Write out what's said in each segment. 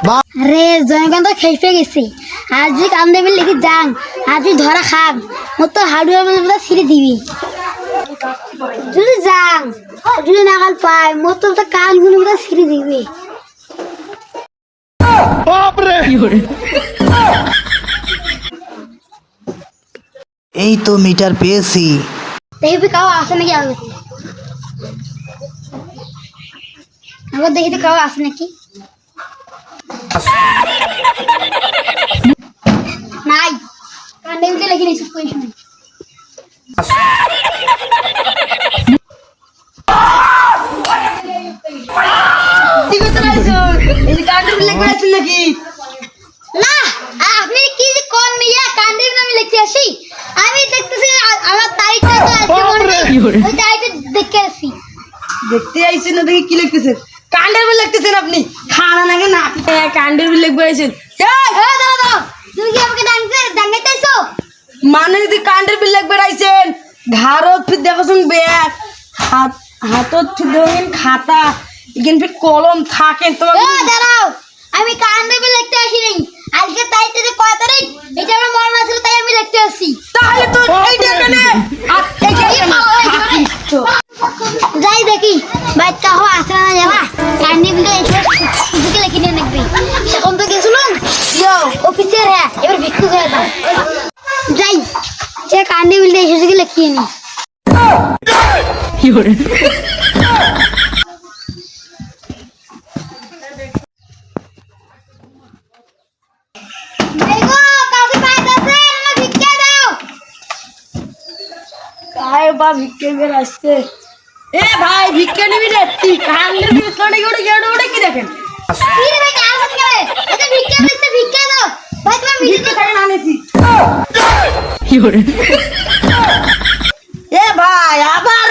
আরে জয়কান্ত খেপে গেছে আজ যে কাম দেবে লিখে যান আজ ধরা খাম মোর তো হার্ডওয়্যার বলে ছিঁড়ে দিবি যদি যান যদি নাগাল পায় মোর তো কান গুলো বলে ছিঁড়ে দিবি এই তো মিটার পেয়েছি। দেখবি কাউ আসে নাকি আগে আবার দেখি কাউ আসে নাকি নাই কান্দে উঠে লেগে নিয়েছিস পয়সা নেই নাকি না আপনি কি যে কোন মিয়া কান্দে আমি লিখতে আসি আমি দেখতেছি আমার তারিখটা তো আজকে মনে নেই ওই তারিখটা দেখে আসি দেখতে আইছেন না দেখি কি লিখতেছেন কান্ডের বিল লিখতেছেন আপনি খানা নাকি না কান্ডের বিল লিখবে আইছেন দাদা তুমি কি আমাকে ডাঙ্গাইতেছো মানে যদি কান্ডের বিল লিখবে আইছেন ঘাড়ত ফির দেখছুন ব্যাগ হাতত ফির দেখেন খাতা এখানে ফির কলম থাকে তোমার দাঁড়াও আমি কান্দে বিল লিখতে আসি নাই আজকে তারিখটা যে কয় তারিখ এটা আমার মনে আছে তাই আমি লিখতে আসি তাহলে তো এইটা কেন আর এইটা কেন যাই দেখি বাচ্চা হো আসে না জানা কান্দি বিলে এসে সুযোগে লিখে নিয়ে নাকবি এখন তো গেছিলাম অফিসের হ্যাঁ এবার ভিক্ষু হয়ে দাও যাই সে কান্দি বিলে এসে সুযোগে লিখিয়ে নি ভিক্ষে বের আসছে এ ভাই ভিক্ষে নিবি রে তুই কান্ডের বিল করে ওটা কি দেখেন কি রে ভাই কাজ করে এটা ভিক্ষা দিতে ভিক্ষা দাও ভাই তুমি ভিক্ষে টাকা আনেছি এ ভাই আবার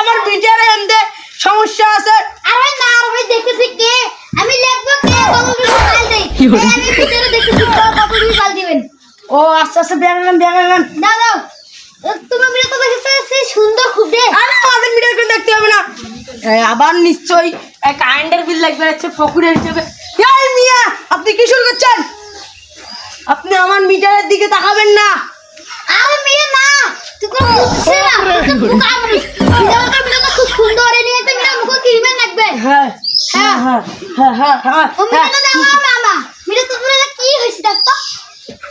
আমার বিচারে এমদে সমস্যা আছে আরে না ভাই দেখতেছি কে আমি লিখবো কে কতদিন কাল দেই আমি ভিতরে দেখতেছি কতদিন কাল দিবেন ও আস্তে ব্যাগান দাও দাও তুমি মিলে তো দেখতেছি সুন্দর খুব দে আরে আমাদের মিটার করে দেখতে হবে না আবার নিশ্চয়ই এক কারেন্টের বিল লাগবে আছে ফকুরের হিসেবে এই মিয়া আপনি কি শুরু করছেন আপনি আমার মিটারের দিকে তাকাবেন না আরে মেয়ে না তুই কোন বুঝছিস না তুই কামড়ি মিটারটা মিটারটা খুব সুন্দর এনে একটা মিটার মুখ কিরমেন লাগবে হ্যাঁ ও মিটারটা দাও মামা মিটার তো পুরো কি হইছে দেখতো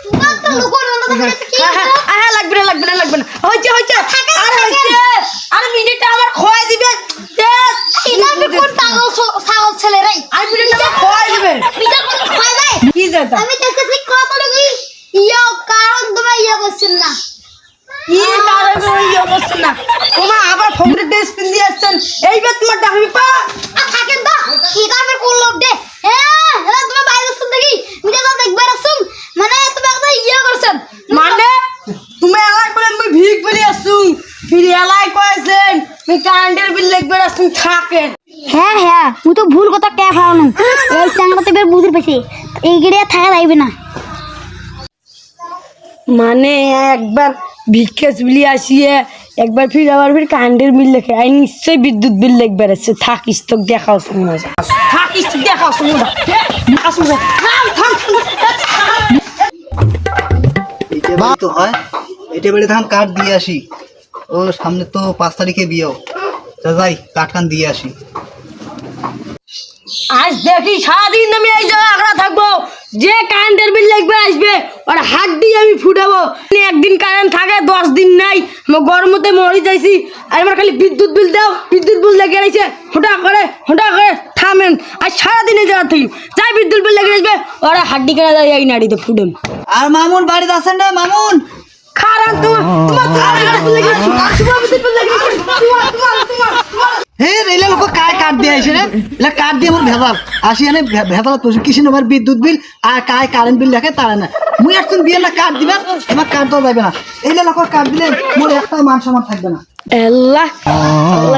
তোমার তো লোকর মনে তো কি লাগবে না হইছে আরে মিনিটটা আমার খোয়া দিবে এটা আমি কোন ছাগল ছেলে রে আর মিনিটটা খোয়া দিবে মিটার কোন খোয়া যায় কি যেটা আমি দেখতেছি কত লাগি কারণ তোমরা করছেন না কি কারণে অবস্থা না তোমার আবার ফোনের ড্রেস পিন দিয়ে আসছেন এইবার তোমার ডাকবি পা থাকেন তো কি কামে কোন লোক দে হ্যাঁ তোমার বাইরে আসুন দেখি মিটার তো দেখবার আসুন মানে তোমার কথা করছেন মানে তুমি এলাই করে আমি ভিক বলি আসুন ফির এলাই কয়েছেন আমি কারেন্টের বিল লিখবে আসুন থাকেন হ্যাঁ মুই তো ভুল কথা কে ফাওনো এই সাংগতে বের বুঝির পাইছে এই গিরে থাকা যাইবে না মানে একবার ভিক্ষেস বিলি আসিয়ে একবার ফির আবার ফির কারেন্টের বিল লেখে আই নিশ্চয়ই বিদ্যুৎ বিল লিখবে আছে থাকিস তো দেখাও শুনো তো হয় এটা বেড়ে ধান কাঠ দিয়ে আসি ও সামনে তো 5 তারিখে বিয়েও যাই কাঠ দিয়ে আসি আজ দেখি সারাদিন আমি এই জায়গায় আগ্রা থাকবো যে কারেন্টের বিল লিখবে আসবে আর হাত দিয়ে আমি ফুটাবো একদিন কারেন্ট থাকে 10 দিন নাই গরমতে মরি যাইছি আর আমার খালি বিদ্যুৎ বিল দাও বিদ্যুৎ বিল লেগে রয়েছে হঠাৎ করে থামেন আর সারাদিন এই জায়গা থাকি যাই বিদ্যুৎ বিল লেগে আসবে ওরা হাড্ডি কেনা যায় এই নাড়িতে ফুটেন আর মামুন বাড়িতে আছেন না মামুন খারাপ তোমার হে রেলে লোক কাঠ দিয়ে আইছে রে এলা কাঠ দিয়ে মোর ভেজাল আসি এনে ভেজাল করছি কিসে নেবার বিদ্যুৎ বিল আর কারেন্ট বিল লেখে তারা না মুই একজন বিয়ে না কাঠ দিবেন আমার কাঠ দেওয়া যাবে না এইলে লোক কাঠ দিলে মোর একটা মান সম্মান থাকবে না আল্লাহ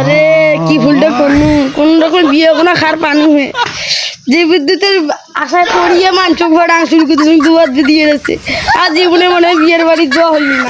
রে কি ভুলটা করলু কোন রকম বিয়ে কোনো খার পানি হয়ে যে বিদ্যুতের আশায় পড়িয়ে মাংস ভাড়া শুরু করতে তুমি দুবার দিয়ে যাচ্ছে আর জীবনে মনে হয় বিয়ের বাড়ি যাওয়া হইল না